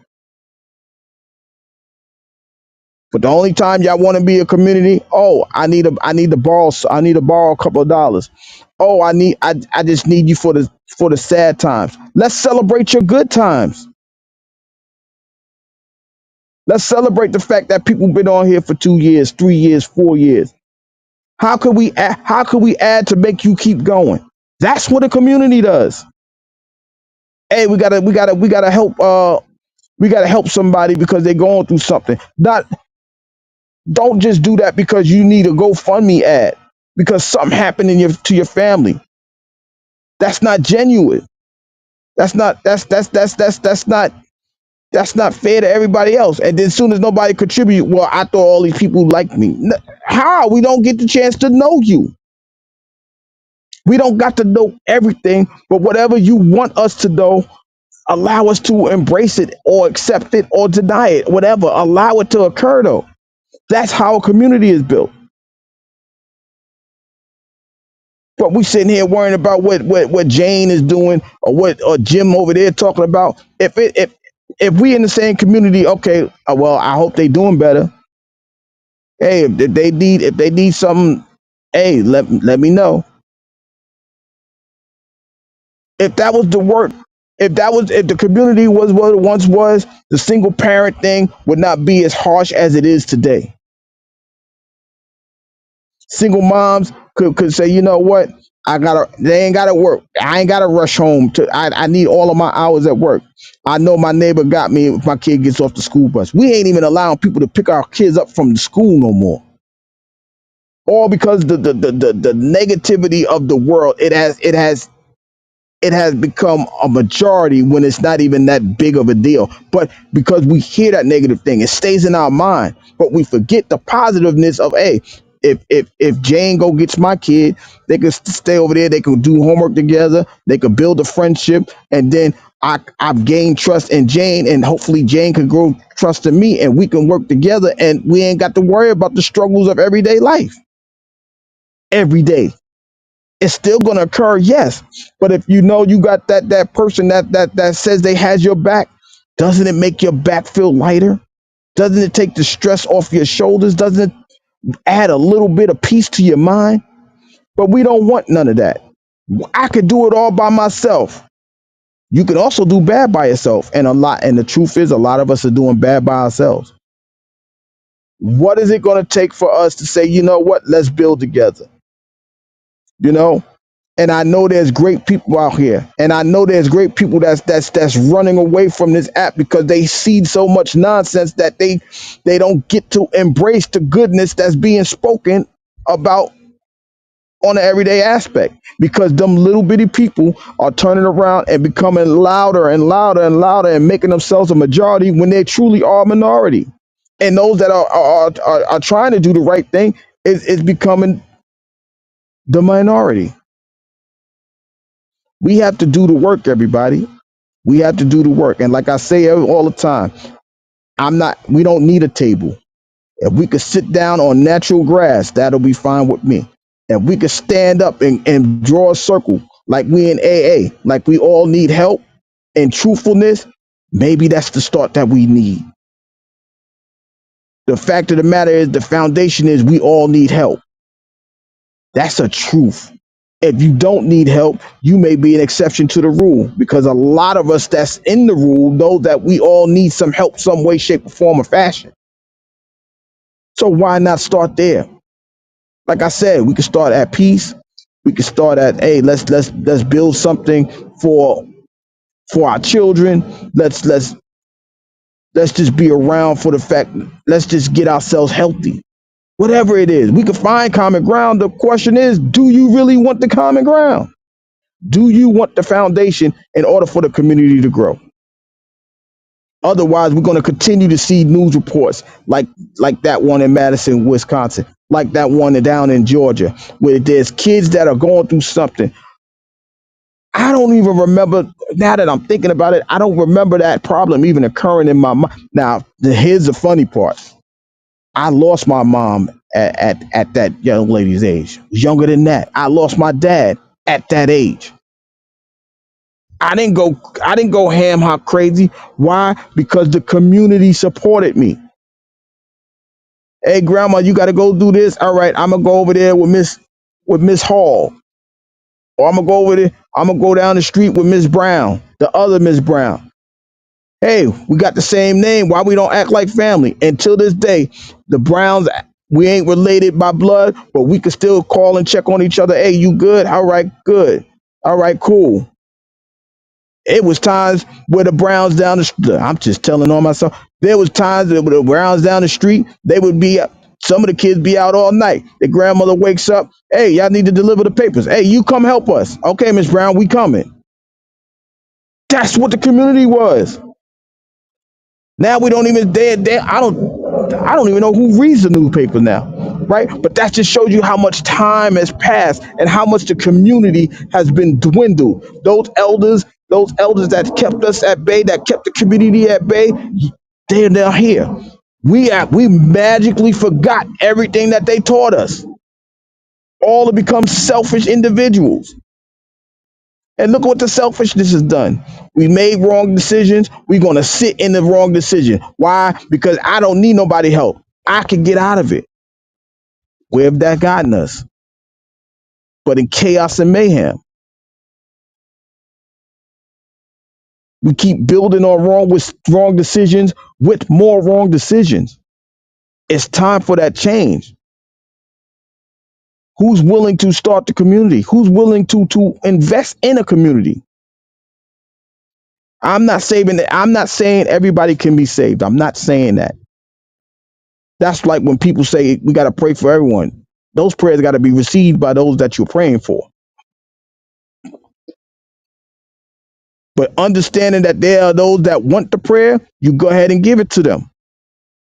But the only time y'all want to be a community, oh, I need to borrow a couple of dollars. Oh, I just need you for the sad times. Let's celebrate your good times. Let's celebrate the fact that people been on here for 2 years, 3 years, 4 years. How could we add to make you keep going? That's what a community does. Hey, we gotta help somebody because they're going through something. Not Don't just do that because you need a GoFundMe ad because something happened to your family. That's not genuine. That's not fair to everybody else. And then as soon as nobody contribute, well, I thought all these people liked me. How? We don't get the chance to know you. We don't got to know everything, but whatever you want us to know, allow us to embrace it or accept it or deny it, whatever. Allow it to occur though. That's how a community is built. But we sitting here worrying about what Jane is doing, or what or Jim over there talking about. If we in the same community, okay, well, I hope they doing better. Hey, if they need something, hey, let me know. If that was the work, if the community was what it once was, the single parent thing would not be as harsh as it is today. Single moms could say, you know what, they ain't gotta work. I ain't gotta rush home I need all of my hours at work. I know my neighbor got me if my kid gets off the school bus. We ain't even allowing people to pick our kids up from the school no more. All because the negativity of the world, it has it has become a majority when it's not even that big of a deal. But because we hear that negative thing, it stays in our mind. But we forget the positiveness of, hey, if Jane go gets my kid, they could stay over there. They could do homework together. They could build a friendship, and then I've gained trust in Jane, and hopefully Jane can grow trust in me, and we can work together, and we ain't got to worry about the struggles of everyday life every day. It's still going to occur, yes, but if you know you got that person that says they has your back, doesn't it make your back feel lighter? Doesn't it take the stress off your shoulders? Doesn't it add a little bit of peace to your mind? But we don't want none of that. I could do it all by myself. You can also do bad by yourself, and the truth is, a lot of us are doing bad by ourselves. What is it going to take for us to say, you know what, let's build together? You know, and I know there's great people out here, and I know there's great people that's running away from this app because they see so much nonsense that they don't get to embrace the goodness that's being spoken about on an everyday aspect, because them little bitty people are turning around and becoming louder and louder and louder and making themselves a majority when they truly are a minority. And those that are trying to do the right thing is becoming the minority. We have to do the work, everybody. We have to do the work. And like I say all the time, we don't need a table. If we could sit down on natural grass, that'll be fine with me. If we could stand up and draw a circle like we in AA, like we all need help and truthfulness, maybe that's the start that we need. The fact of the matter is, the foundation is we all need help. That's a truth. If you don't need help, you may be an exception to the rule, because a lot of us that's in the rule know that we all need some help, some way, shape, or form, or fashion. So why not start there? Like I said, we could start at peace. We could start at, hey, let's build something for our children. Let's just be around for the fact. Let's just get ourselves healthy. Whatever it is, we can find common ground. The question is, do you really want the common ground? Do you want the foundation in order for the community to grow? Otherwise, we're going to continue to see news reports like that one in Madison, Wisconsin, like that one down in Georgia, where there's kids that are going through something. I don't even remember, now that I'm thinking about it, I don't remember that problem even occurring in my mind. Now, here's the funny part. I lost my mom at that young lady's age. Younger than that. I lost my dad at that age. I didn't go ham hock crazy. Why? Because the community supported me. Hey grandma, you gotta go do this. All right, I'm gonna go over there with Miss Hall. Or I'm gonna go over there, I'm gonna go down the street with Miss Brown, the other Miss Brown. Hey, we got the same name. Why we don't act like family? Until this day, the Browns, we ain't related by blood, but we can still call and check on each other. Hey, you good? All right, good. All right, cool. It was times where the Browns down the street, I'm just telling on myself. There was times that the Browns down the street, they would be, some of the kids be out all night. The grandmother wakes up, hey, y'all need to deliver the papers. Hey, you come help us. Okay, Miss Brown, we coming. That's what the community was. Now we don't even I don't even know who reads the newspaper now, right? But that just shows you how much time has passed and how much the community has been dwindled. Those elders that kept us at bay, that kept the community at bay, they're now here. We magically forgot everything that they taught us, all to become selfish individuals. And look what the selfishness has done. We made wrong decisions. We're going to sit in the wrong decision. Why? Because I don't need nobody help. I can get out of it. Where have that gotten us? But in chaos and mayhem, we keep building on wrong decisions with more wrong decisions. It's time for that change. Who's willing to start the community? Who's willing to invest in a community? I'm not saying everybody can be saved. I'm not saying that. That's like when people say we got to pray for everyone. Those prayers got to be received by those that you're praying for. But understanding that there are those that want the prayer, you go ahead and give it to them.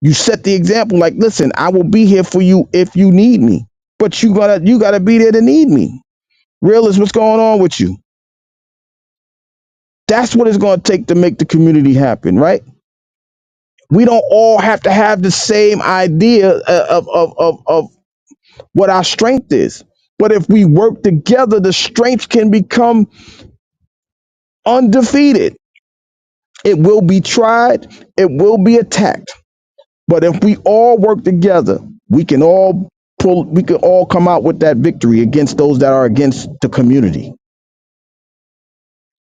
You set the example like, listen, I will be here for you if you need me. But you gotta be there to need me. Realist, what's going on with you? That's what it's gonna take to make the community happen, right? We don't all have to have the same idea of what our strength is. But if we work together, the strength can become undefeated. It will be tried, it will be attacked. But if we all work together, we can all come out with that victory against those that are against the community.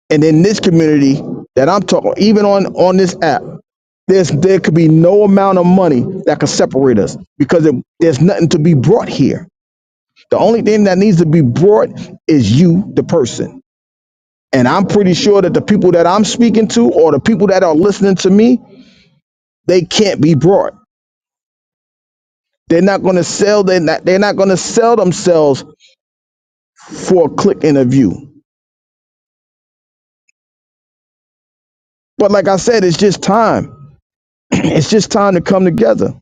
And in this community that I'm talking, even on this app, there could be no amount of money that could separate us because there's nothing to be brought here. The only thing that needs to be brought is you, the person. And I'm pretty sure that the people that I'm speaking to or the people that are listening to me, they can't be brought. They're not going to sell. They're not going to sell themselves for a click in a view. But like I said, it's just time. It's just time to come together.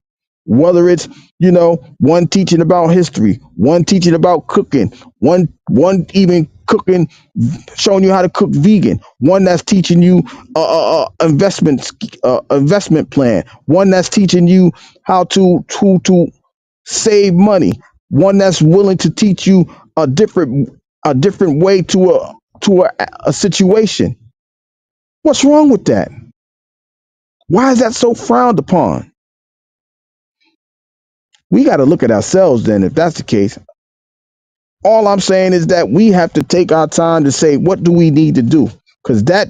Whether it's, one teaching about history, one teaching about cooking, one even cooking, showing you how to cook vegan, one that's teaching you investment plan, one that's teaching you how to save money, one that's willing to teach you a different way to a situation. What's wrong with that? Why is that so frowned upon? We got to look at ourselves then, if that's the case. All I'm saying is that we have to take our time to say, what do we need to do? Because that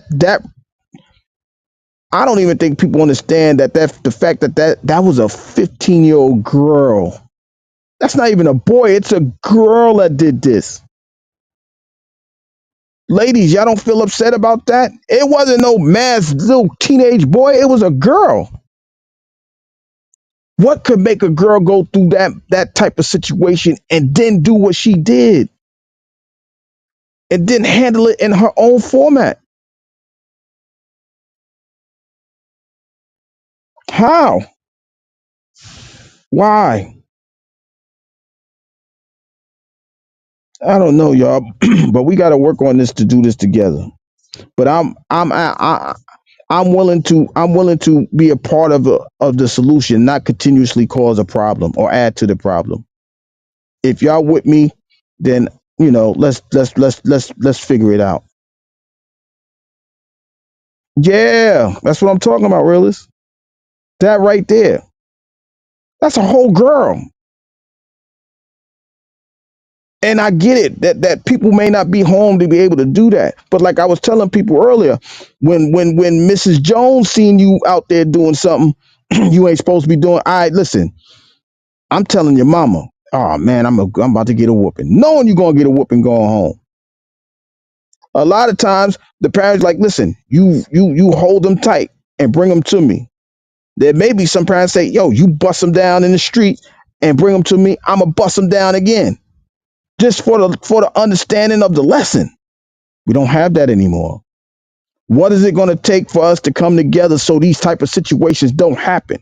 I don't even think people understand that the fact that was a 15-year-old girl. That's not even a boy. It's a girl that did this. Ladies, y'all don't feel upset about that? It wasn't no mass little teenage boy. It was a girl. What could make a girl go through that type of situation and then do what she did and then handle it in her own format? How? Why? I don't know, y'all, but we got to work on this to do this together. But I'm willing to be a part of the solution, not continuously cause a problem or add to the problem. If y'all with me, then let's figure it out. Yeah, that's what I'm talking about, realist. That right there. That's a whole girl. And I get it that people may not be home to be able to do that. But like I was telling people earlier, when Mrs. Jones seen you out there doing something you ain't supposed to be doing, all right, listen, I'm telling your mama, oh man, I'm about to get a whooping. Knowing you're gonna get a whooping going home. A lot of times the parents like, listen, you hold them tight and bring them to me. There may be some parents say, yo, you bust them down in the street and bring them to me, I'ma bust them down again. Just for the understanding of the lesson. We don't have that anymore. What is it going to take for us to come together so these type of situations don't happen?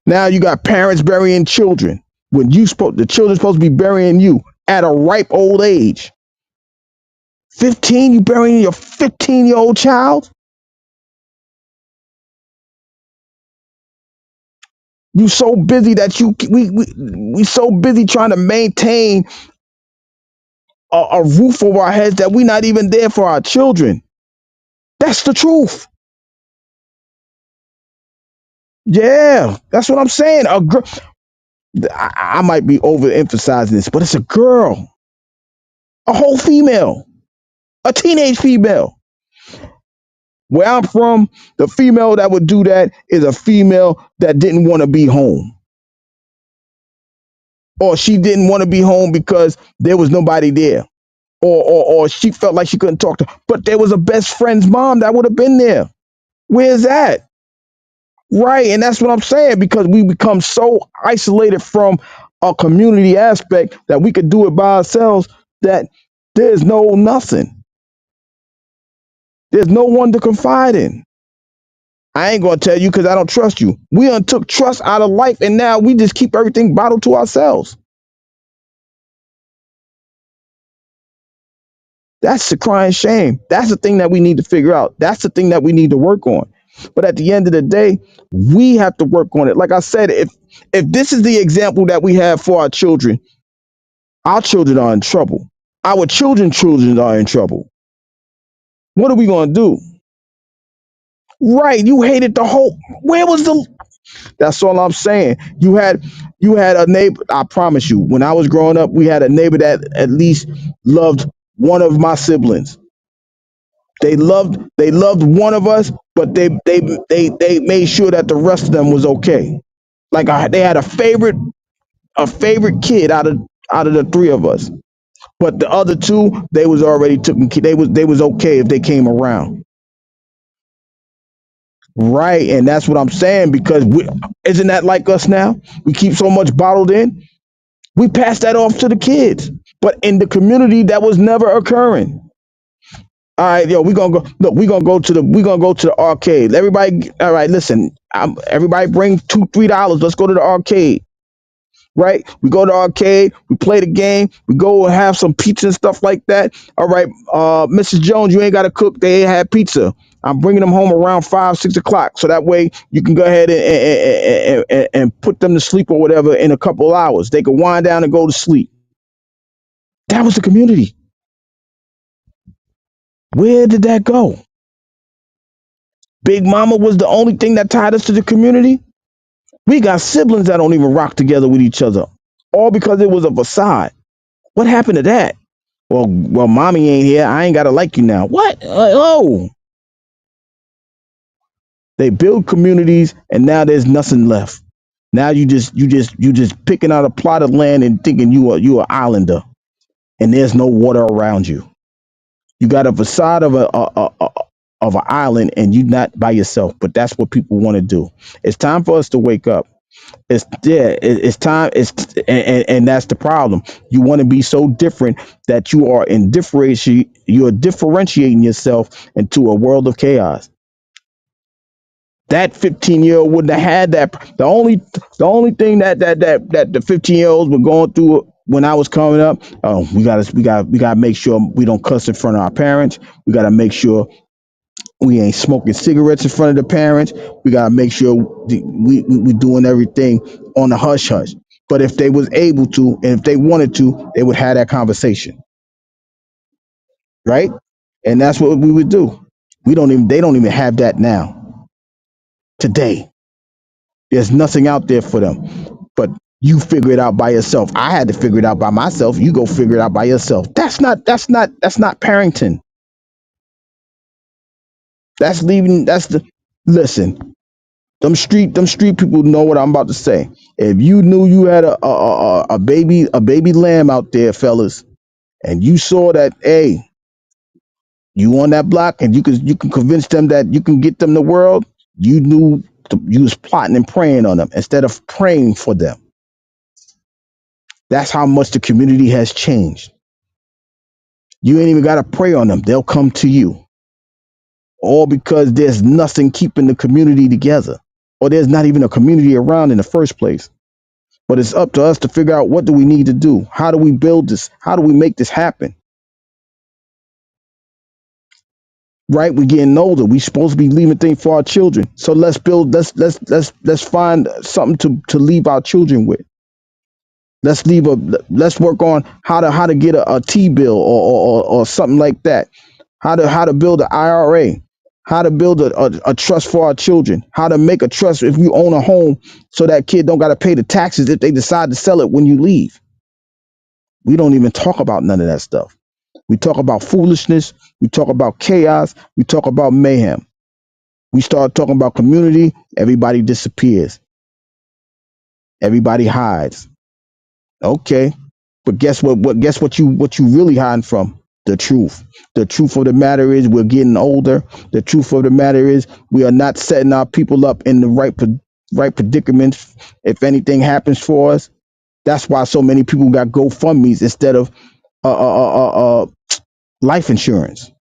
Now you got parents burying children when the children's supposed to be burying you at a ripe old age. 15, you burying your 15-year-old child? You so busy that we so busy trying to maintain a roof over our heads that we're not even there for our children. That's the truth. Yeah, that's what I'm saying. A girl, I might be overemphasizing this, but it's a girl, a whole female, a teenage female. Where I'm from, the female that would do that is a female that didn't want to be home, or she didn't want to be home because there was nobody there, or she felt like she couldn't talk to, but there was a best friend's mom that would have been there. Where's that? Right, and that's what I'm saying because we become so isolated from a community aspect that we could do it by ourselves. That There's no nothing. There's no one to confide in. I ain't gonna tell you because I don't trust you. We done took trust out of life, and now we just keep everything bottled to ourselves. That's the crying shame. That's the thing that we need to figure out. That's the thing that we need to work on. But at the end of the day, we have to work on it. Like I said, if this is the example that we have for our children are in trouble. Our children are in trouble. What are we gonna do? Right, you hated the whole. Where was the? That's all I'm saying. You had a neighbor. I promise you. When I was growing up, we had a neighbor that at least loved one of my siblings. They loved one of us, but they made sure that the rest of them was okay. Like they had a favorite kid out of the three of us. But the other two, they was already taken. They was okay if they came around. Right, and that's what I'm saying because isn't that like us now? We keep so much bottled in. We pass that off to the kids, but in the community that was never occurring. All right, yo, we gonna go. Look, we gonna go to the arcade. Everybody, all right. Listen, everybody, bring $2-3. Let's go to the arcade. Right? We go to the arcade. We play the game. We go and have some pizza and stuff like that. All right, Mrs. Jones, you ain't gotta cook. They ain't had pizza. I'm bringing them home around 5-6 o'clock, so that way you can go ahead and put them to sleep or whatever in a couple hours. They can wind down and go to sleep. That was the community. Where did that go? Big Mama was the only thing that tied us to the community. We got siblings that don't even rock together with each other, all because it was a facade. What happened to that? Well, mommy ain't here. I ain't gotta like you now. What? Oh, they build communities, and now there's nothing left. Now you just picking out a plot of land and thinking you an islander, and there's no water around you. You got a facade of an island, and you not by yourself. But that's what people want to do. It's time for us to wake up. It's time. And that's the problem. You want to be so different that you are differentiating yourself into a world of chaos. That 15-year-old wouldn't have had that. The only thing that the 15-year-olds were going through when I was coming up, oh, we gotta make sure we don't cuss in front of our parents. We gotta make sure we ain't smoking cigarettes in front of the parents. We gotta make sure we doing everything on the hush hush. But if they was able to, and if they wanted to, they would have that conversation, right? And that's what we would do. They don't even have that now. Today, there's nothing out there for them. But you figure it out by yourself. I had to figure it out by myself. You go figure it out by yourself. That's not parenting. That's leaving. Listen. Them street people know what I'm about to say. If you knew you had a baby lamb out there, fellas, and you saw that, hey, you on that block, and you can convince them that you can get them the world, you knew you was plotting and praying on them instead of praying for them. That's how much the community has changed. You ain't even got to pray on them; they'll come to you, all because there's nothing keeping the community together, or there's not even a community around in the first place. But it's up to us to figure out what do we need to do. How do we build this? How do we make this happen? Right? We're getting older. We're supposed to be leaving things for our children. So let's build. Let's find something to leave our children with. Let's leave a. Let's work on how to get a T bill or something like that. How to build an IRA. How to build a trust for our children. How to make a trust if we own a home so that kid don't got to pay the taxes if they decide to sell it when you leave. We don't even talk about none of that stuff. We talk about foolishness. We talk about chaos. We talk about mayhem. We start talking about community. Everybody disappears. Everybody hides. Okay, but guess what? Guess what you really hiding from? The truth. The truth of the matter is we're getting older. The truth of the matter is we are not setting our people up in the right predicaments. If anything happens for us, that's why so many people got GoFundmes instead of uh, uh, uh, uh, life insurance,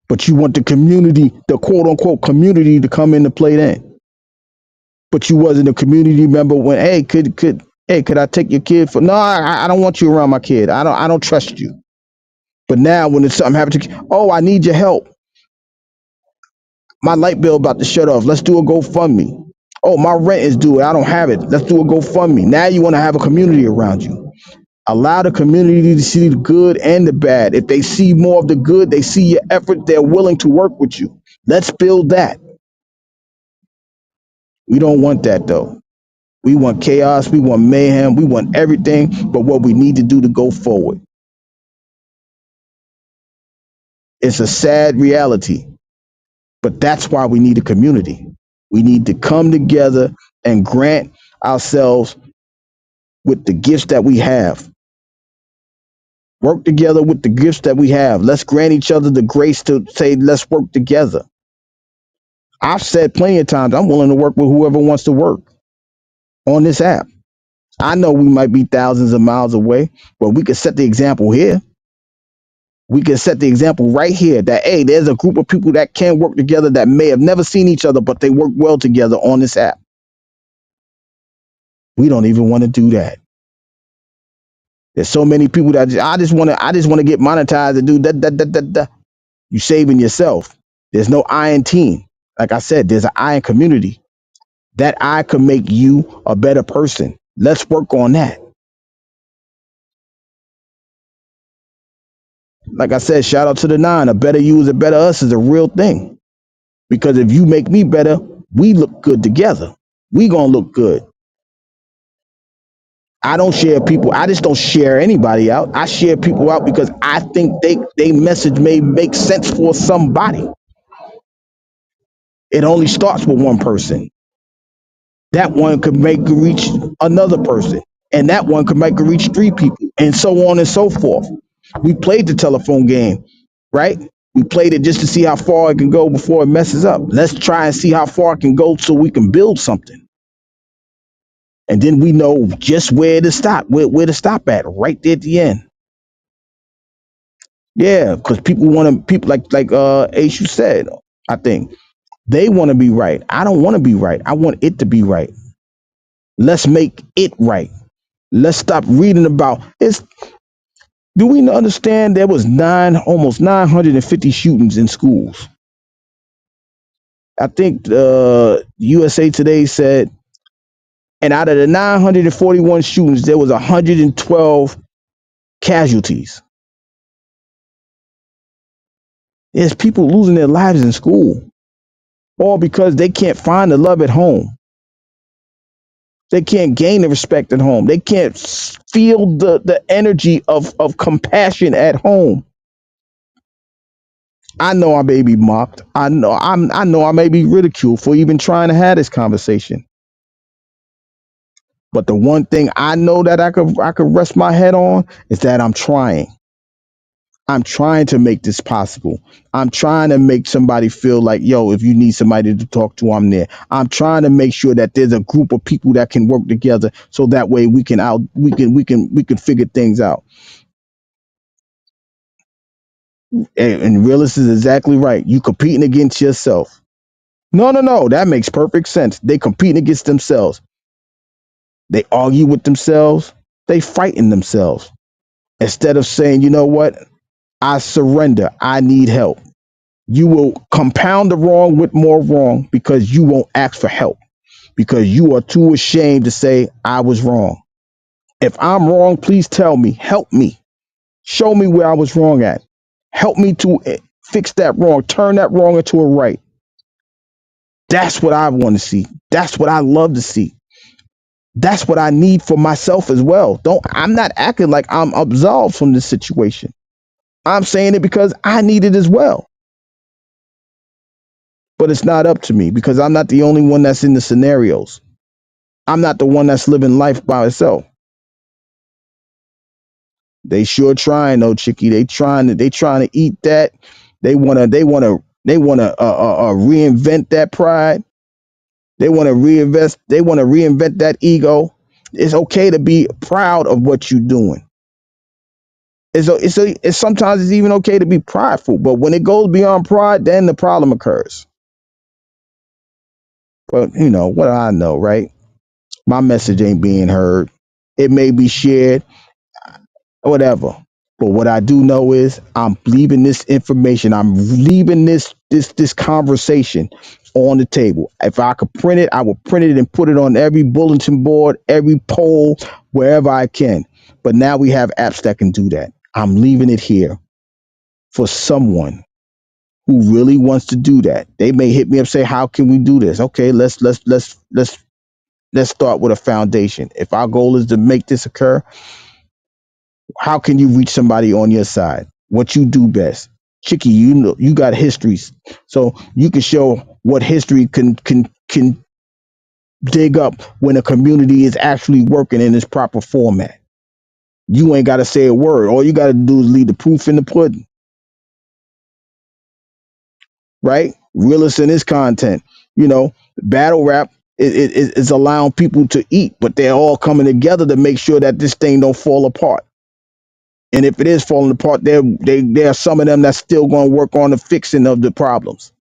but you want the community, the quote unquote community, to come into play then. But you wasn't a community member when, hey, could I take your kid for? No, I don't want you around my kid. I don't trust you. But now when it's something happens to, oh, I need your help. My light bill about to shut off. Let's do a GoFundMe. Oh, my rent is due. I don't have it. Let's do a GoFundMe. Now you want to have a community around you. Allow the community to see the good and the bad. If they see more of the good, they see your effort, they're willing to work with you. Let's build that. We don't want that though. We want chaos, we want mayhem, we want everything but what we need to do to go forward. It's a sad reality, but that's why we need a community. We need to come together and grant ourselves with the gifts that we have. Work together with the gifts that we have. Let's grant each other the grace to say, let's work together. I've said plenty of times, I'm willing to work with whoever wants to work on this app. I know we might be thousands of miles away, but we can set the example here. We can set the example right here that, hey, there's a group of people that can work together that may have never seen each other, but they work well together on this app. We don't even want to do that. There's so many people that I just want to get monetized and do that. You saving yourself. There's no I in team. Like I said, there's an I in community. That I could make you a better person. Let's work on that. Like I said, shout out to the nine. A better you is a better us is a real thing. Because if you make me better, we look good together. We gonna look good. I don't share people. I just don't share anybody out. I share people out because I think they message may make sense for somebody. It only starts with one person. That one could make reach another person, and that one could make reach three people, and so on and so forth. We played the telephone game, right? We played it just to see how far it can go before it messes up. Let's try and see how far it can go so we can build something, and then we know just where to stop, where to stop at, right there at the end. Yeah, because people want to, people like Ace you said, I think they want to be right. I don't want to be right. I want it to be right. Let's make it right. Let's stop reading about it's. Do we understand there was almost 950 shootings in schools? I think USA Today said, and out of the 941 shootings, there was 112 casualties. There's people losing their lives in school, all because they can't find the love at home. They can't gain the respect at home. They can't feel the energy of compassion at home. I know I may be mocked. I know I may be ridiculed for even trying to have this conversation. But the one thing I know that I could rest my head on is that I'm trying. I'm trying to make this possible. I'm trying to make somebody feel like, yo, if you need somebody to talk to, I'm there. I'm trying to make sure that there's a group of people that can work together so that way we can figure things out. And realist is exactly right. You competing against yourself. No. That makes perfect sense. They competing against themselves. They argue with themselves. They fighting themselves. Instead of saying, you know what? I surrender. I need help. You will compound the wrong with more wrong because you won't ask for help because you are too ashamed to say, I was wrong. If I'm wrong, please tell me. Help me. Show me where I was wrong at. Help me to fix that wrong. Turn that wrong into a right. That's what I want to see. That's what I love to see. That's what I need for myself as well. I'm not acting like I'm absolved from this situation. I'm saying it because I need it as well. But it's not up to me because I'm not the only one that's in the scenarios. I'm not the one that's living life by itself. They sure trying though, Chicky. They trying to eat that. They wanna reinvent that pride. They wanna reinvent that ego. It's okay to be proud of what you're doing. It's sometimes it's even okay to be prideful, but when it goes beyond pride, then the problem occurs. But what do I know, right? My message ain't being heard. It may be shared, whatever. But what I do know is I'm leaving this information. I'm leaving this conversation on the table. If I could print it, I would print it and put it on every bulletin board, every poll, wherever I can. But now we have apps that can do that. I'm leaving it here for someone who really wants to do that. They may hit me up, say, "How can we do this?" Okay, let's start with a foundation. If our goal is to make this occur, how can you reach somebody on your side? What you do best. Chicky, you got histories. So you can show what history can dig up when a community is actually working in its proper format. You ain't gotta say a word. All you gotta do is leave the proof in the pudding, right? Realist in this content. Battle rap is allowing people to eat, but they're all coming together to make sure that this thing don't fall apart. And if it is falling apart, there are some of them that's still going to work on the fixing of the problems.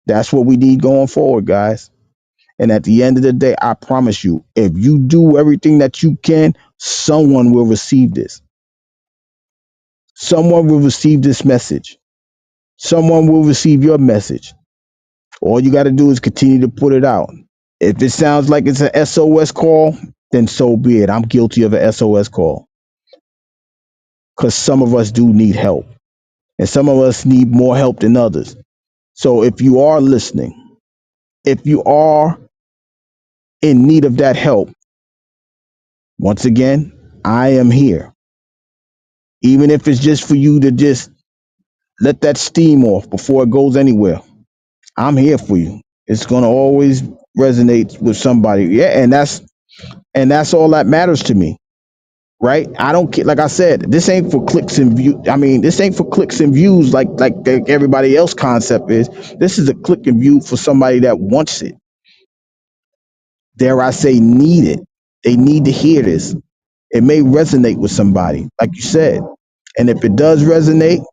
That's what we need going forward, guys. And at the end of the day, I promise you, if you do everything that you can, someone will receive this. Someone will receive this message. Someone will receive your message. All you got to do is continue to put it out. If it sounds like it's an SOS call, then so be it. I'm guilty of an SOS call because some of us do need help, and some of us need more help than others. So if you are listening, if you are in need of that help, once again, I am here. Even if it's just for you to just let that steam off before it goes anywhere, I'm here for you. It's going to always resonate with somebody. Yeah, and that's all that matters to me, right? I don't care. Like I said, this ain't for clicks and view. I mean, this ain't for clicks and views like everybody else concept is. This is a click and view for somebody that wants it. Dare I say, need it. They need to hear this. It may resonate with somebody, like you said. And if it does resonate,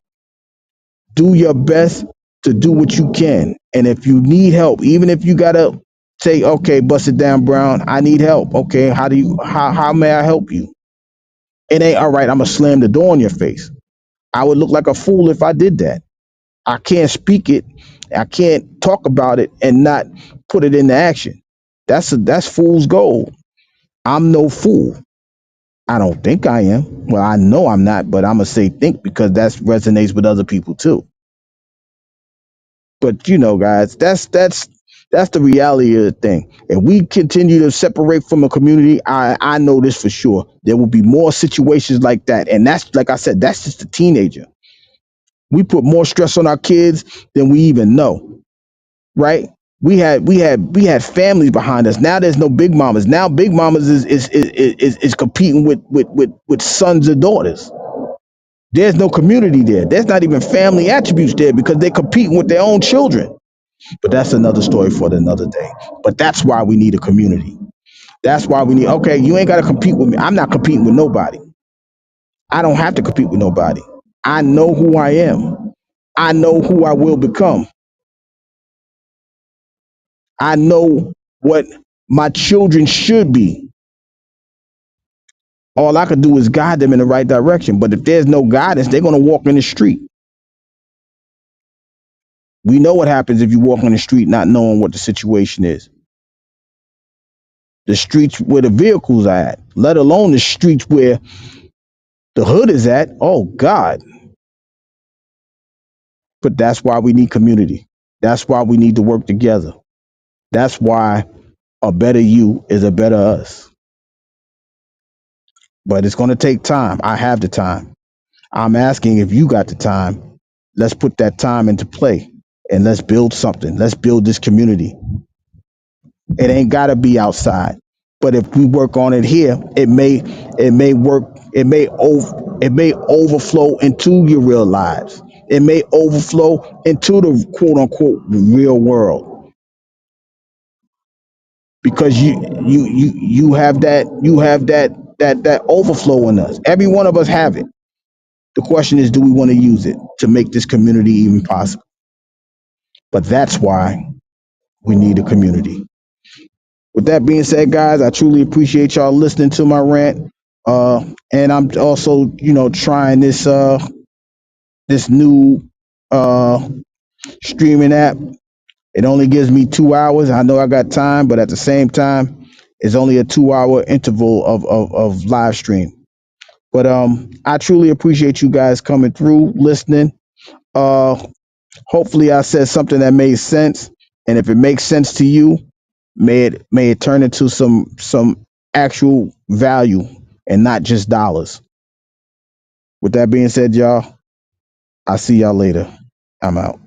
do your best to do what you can. And if you need help, even if you gotta say, okay, bust it down, Brown, I need help. Okay, how may I help you? It ain't all right, I'm gonna slam the door in your face. I would look like a fool if I did that. I can't speak it, I can't talk about it and not put it into action. That's fool's gold. I'm no fool. I don't think I am. Well, I know I'm not, but I'm gonna say think because that resonates with other people too. But guys, that's the reality of the thing. If we continue to separate from a community, I know this for sure. There will be more situations like that, and that's like I said, that's just a teenager. We put more stress on our kids than we even know, right? We had families behind us. Now there's no big mamas. Now big mamas is competing with sons and daughters. There's no community there. There's not even family attributes there because they're competing with their own children. But that's another story for another day. But that's why we need a community. That's why we need, okay, you ain't got to compete with me. I'm not competing with nobody. I don't have to compete with nobody. I know who I am. I know who I will become. I know what my children should be. All I could do is guide them in the right direction. But if there's no guidance, they're going to walk in the street. We know what happens if you walk on the street not knowing what the situation is. The streets where the vehicles are at, let alone the streets where the hood is at. Oh God. But that's why we need community. That's why we need to work together. That's why a better you is a better us. But it's going to take time. I have the time. I'm asking if you got the time. Let's put that time into play and let's build something. Let's build this community. It ain't got to be outside. But if we work on it here, it may work. It may overflow into your real lives. It may overflow into the quote unquote real world because you have that that overflow in us. Every one of us have it. The question is, do we want to use it to make this community even possible? But that's why we need a community. With that being said, guys, I truly appreciate y'all listening to my rant. And I'm also, trying this new uh streaming app. It only gives me 2 hours. I know I got time, but at the same time, it's only a 2 hour interval of live stream. But I truly appreciate you guys coming through, listening. Uh Hopefully I said something that made sense. And if it makes sense to you, may it turn into some actual value and not just dollars. With that being said, y'all, I'll see y'all later. I'm out.